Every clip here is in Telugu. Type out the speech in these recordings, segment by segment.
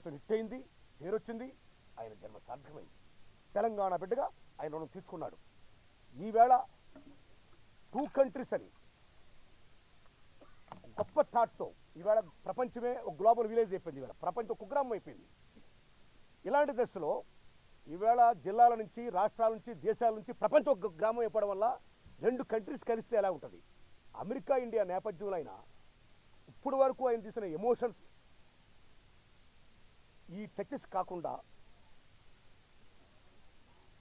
సంవత్సరం హిట్ అయింది, పేరు వచ్చింది, ఆయన జన్మ సార్థకమైంది. తెలంగాణ బిడ్డగా ఆయన రుణం తీసుకున్నాడు. ఈవేళ 2 కంట్రీస్ అని గొప్ప థాట్తో ఈవేళ ప్రపంచమే ఒక గ్లోబల్ విలేజ్ అయిపోయింది. ఈవేళ ప్రపంచం కుగ్రామం అయిపోయింది. ఇలాంటి దశలో ఈవేళ జిల్లాల నుంచి, రాష్ట్రాల నుంచి, దేశాల నుంచి ప్రపంచం ఒక గ్రామం అయిపోవడం వల్ల 2 కంట్రీస్ కలిస్తే ఎలా ఉంటుంది? అమెరికా ఇండియా నేపథ్యంలో అయినా ఇప్పుడు వరకు ఆయన తీసిన ఎమోషన్స్, ఈ టచెస్ కాకుండా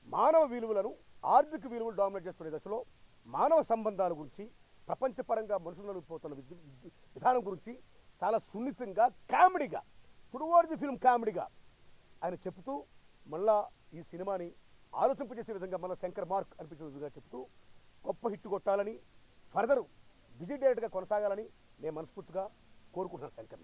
మానవ విలువలను, ఆర్థిక విలువలు డామినేట్ చేసుకునే దశలో మానవ సంబంధాల గురించి, ప్రపంచపరంగా మనుషులను పోతున్న విధానం గురించి చాలా సున్నితంగా, కామెడీగా, టువర్డ్ ది ఫిల్మ్ కామెడీగా ఆయన చెప్తూ మళ్ళా ఈ సినిమాని ఆలోచింపజేసే విధంగా మళ్ళీ శంకర్ మార్క్ అనిపించే విధంగా చెప్తూ గొప్ప హిట్ కొట్టాలని, ఫర్దర్ బిజీ డైరెక్ట్గా కొనసాగాలని నేను మనస్ఫూర్తిగా కోరుకుంటున్నాను శంకర్.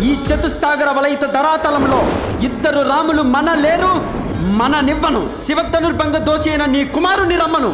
ఈ చతుస్సాగర వలయిత ధరాతలంలో 2 రాములు మన లేరు, మన నివ్వను. శివధనుర్భంగ దోషి అయిన నీ కుమారుని రమ్మను.